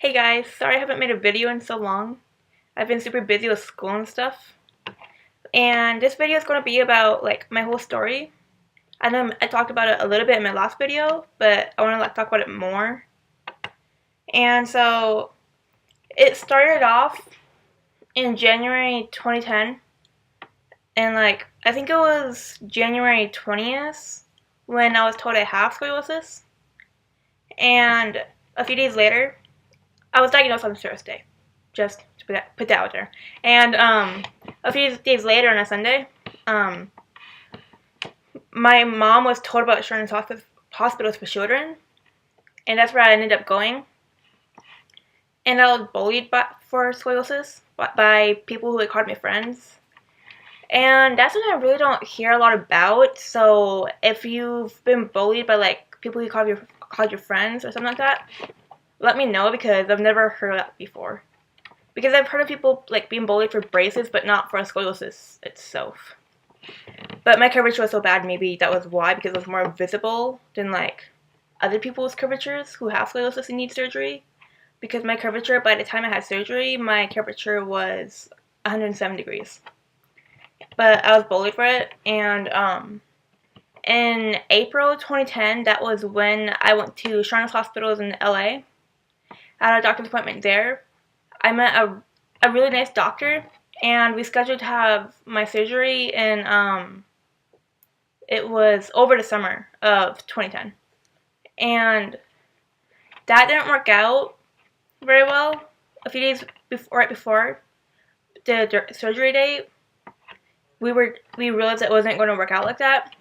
Hey guys, sorry I haven't made a video in so long. I've been super busy with school and stuff. And this video is going to be about like my whole story. I know I talked about it a little bit in my last video, but I want to talk about it more. And so it started off in January 2010. And I think it was January 20th when I was told I have scoliosis. And a few days later, I was diagnosed on Thursday. Just to put that out there. And a few days later on a Sunday, my mom was told about insurance hospitals for children, and that's where I ended up going. And I was bullied for scoliosis by people who called me friends. And that's something I really don't hear a lot about. So if you've been bullied by people who called your friends or something like that, let me know because I've never heard of that before. Because I've heard of people being bullied for braces, but not for scoliosis itself. But my curvature was so bad, maybe that was why, because it was more visible than other people's curvatures who have scoliosis and need surgery. Because my curvature, by the time I had surgery, my curvature was 107 degrees. But I was bullied for it, and in April 2010, that was when I went to Children's Hospitals in LA. I had a doctor's appointment there. I met a really nice doctor, and we scheduled to have my surgery, and it was over the summer of 2010. And that didn't work out very well. A few days right before the surgery date, we realized it wasn't going to work out like that.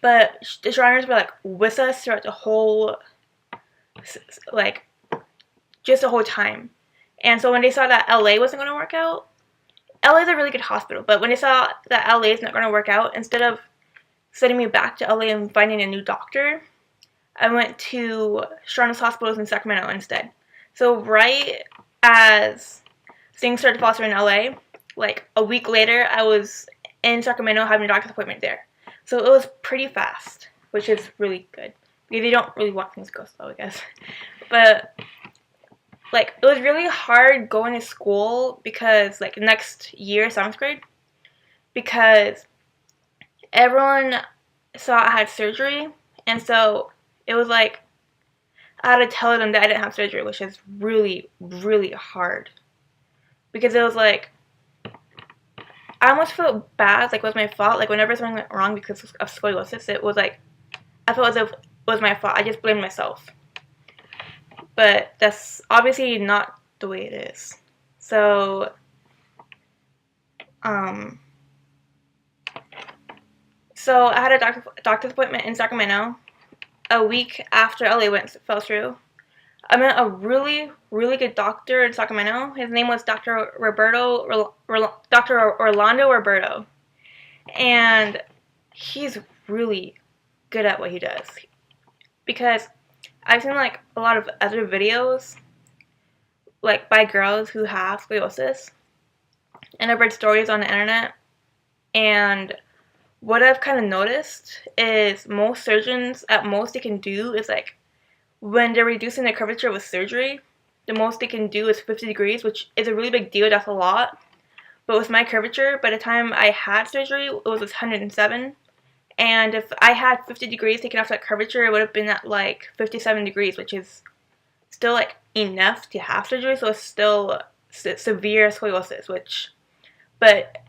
But the Shriners were with us throughout the whole, just the whole time. And so when they saw that LA wasn't going to work out, LA is a really good hospital, but when they saw that LA is not going to work out, instead of sending me back to LA and finding a new doctor, I went to Children's Hospitals in Sacramento instead. So right as things started to fall through in LA, a week later, I was in Sacramento having a doctor's appointment there. So it was pretty fast, which is really good. Because they don't really want things to go slow, I guess. But it was really hard going to school because, next year, 7th grade, because everyone saw I had surgery, and so it was I had to tell them that I didn't have surgery, which is really, really hard. Because it was I almost felt bad, it was my fault. Whenever something went wrong because of scoliosis, it was I felt as if it was my fault. I just blamed myself. But that's obviously not the way it is. So, so I had a doctor's appointment in Sacramento. A week after LA fell through, I met a really, really good doctor in Sacramento. His name was Dr. Orlando Roberto, and he's really good at what he does. Because I've seen a lot of other videos by girls who have scoliosis, and I've read stories on the internet, and what I've kind of noticed is most surgeons, at most they can do is when they're reducing their curvature with surgery, the most they can do is 50 degrees, which is a really big deal. That's a lot. But with my curvature, by the time I had surgery, it was 107. And if I had 50 degrees taken off that curvature, it would have been at 57 degrees, which is still enough to have surgery. So it's still severe scoliosis, but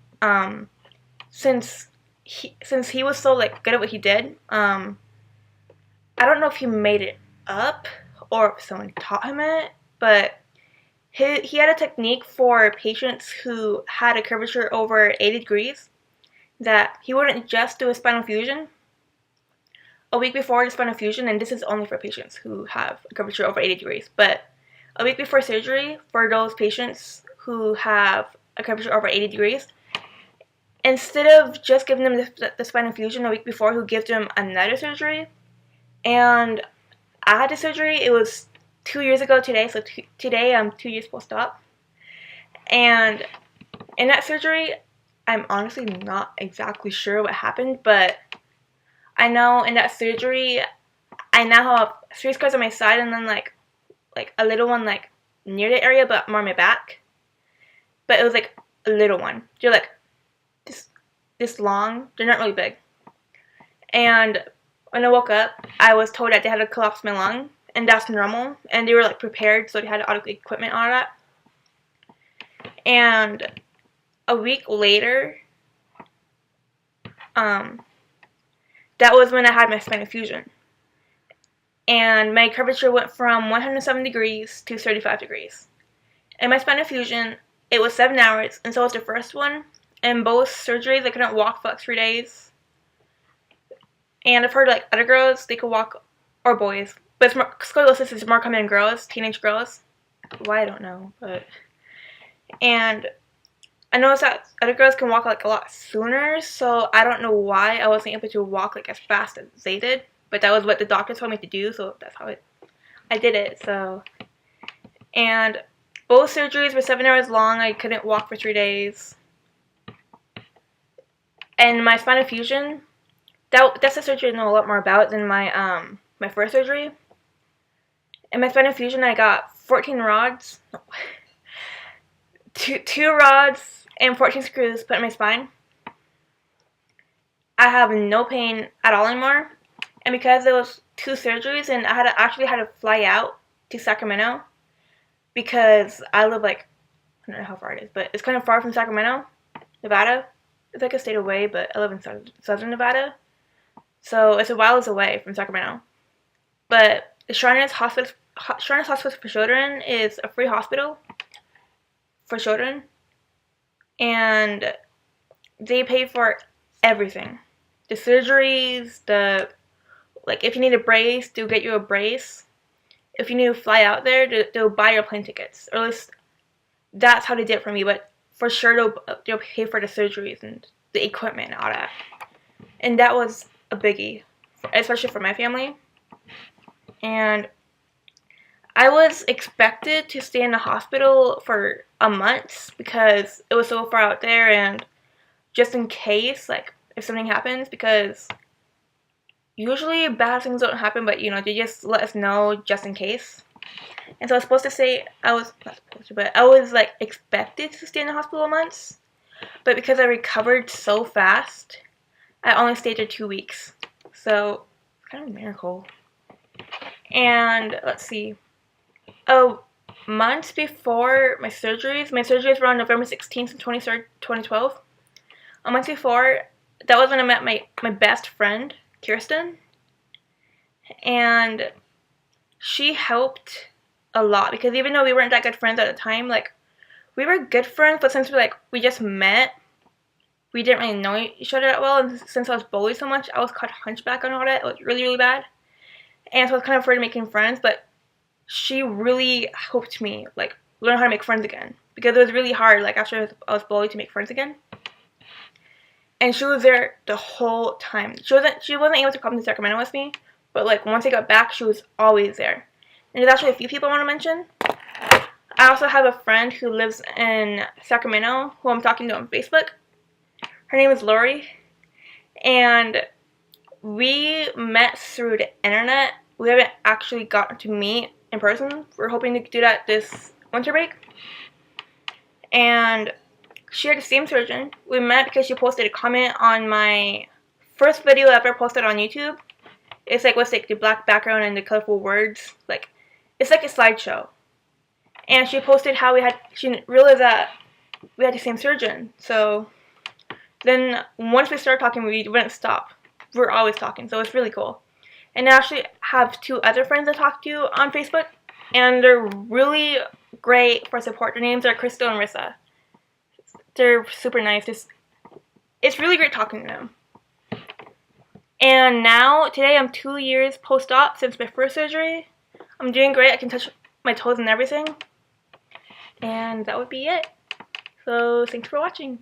since he was so good at what he did, I don't know if he made it up or if someone taught him it, but he had a technique for patients who had a curvature over 80 degrees that he wouldn't just do a spinal fusion a week before the spinal fusion, and this is only for patients who have a curvature over 80 degrees, but a week before surgery, for those patients who have a curvature over 80 degrees, instead of just giving them the spinal fusion a week before, he'll give them another surgery. And I had the surgery, it was 2 years ago today, so today I'm 2 years post-op. And in that surgery, I'm honestly not exactly sure what happened, but I know in that surgery, I now have 3 scars on my side and then like a little one like near the area, but more on my back. But it was like a little one. They're like this long. They're not really big. And when I woke up, I was told that they had to collapse my lung, and that's normal. And they were like prepared, so they had all the equipment, all that. And a week later, that was when I had my spinal fusion. And my curvature went from 107 degrees to 35 degrees. And my spinal fusion, it was 7 hours, and so was the first one. And both surgeries, I couldn't walk for like 3 days. And I've heard like other girls, they could walk, or boys. But it's more, scoliosis is more common in girls, teenage girls. Why, I don't know. But and I noticed that other girls can walk like a lot sooner, so I don't know why I wasn't able to walk like as fast as they did. But that was what the doctor told me to do, so that's how I did it. So, and both surgeries were 7 hours long. I couldn't walk for 3 days. And my spinal fusion, that's a surgery I know a lot more about than my my first surgery. In my spinal fusion, I got 14 rods, two rods and 14 screws put in my spine. I have no pain at all anymore. And because it was 2 surgeries, and I actually had to fly out to Sacramento because I live like, I don't know how far it is, but it's kind of far from Sacramento, Nevada. It's like a state away, but I live in southern Nevada. So it's a while away from Sacramento. But the Shriners Hospital for Children is a free hospital for children. And they pay for everything. The surgeries, like if you need a brace, they'll get you a brace. If you need to fly out there, they'll buy your plane tickets. Or at least that's how they did it for me. But for sure, they'll pay for the surgeries and the equipment and all that. And that was a biggie, especially for my family. And I was expected to stay in the hospital for a month because it was so far out there, and just in case, like, if something happens, because usually bad things don't happen, but, you know, they just let us know just in case. And so I was supposed to say, I was like expected to stay in the hospital months, but because I recovered so fast, I only stayed there 2 weeks. So, kind of a miracle. And let's see, a month before my surgeries were on November 16th, 2012. A month before, that was when I met my best friend, Kirsten. And she helped a lot, because even though we weren't that good friends at the time, like, we were good friends, but since we just met, we didn't really know each other that well, and since I was bullied so much, I was called hunchback and all that. It was really, really bad. And so I was kind of afraid of making friends, but she really helped me, like, learn how to make friends again. Because it was really hard, like, after I was bullied, to make friends again. And she was there the whole time. She wasn't able to come to Sacramento with me, but, like, once I got back, she was always there. And there's actually a few people I want to mention. I also have a friend who lives in Sacramento who I'm talking to on Facebook. Her name is Lori. And we met through the internet. We haven't actually gotten to meet in person. We're hoping to do that this winter break. And she had the same surgeon. We met because she posted a comment on my first video I ever posted on YouTube. It's like with like the black background and the colorful words. Like, it's like a slideshow. And she posted how she realized that we had the same surgeon. So then once we started talking, we wouldn't stop. We were always talking, so it's really cool. And I actually have 2 other friends I talk to on Facebook, and they're really great for support. Their names are Crystal and Rissa. They're super nice. It's really great talking to them. And now, today I'm 2 years post-op since my first surgery. I'm doing great. I can touch my toes and everything. And that would be it. So, thanks for watching.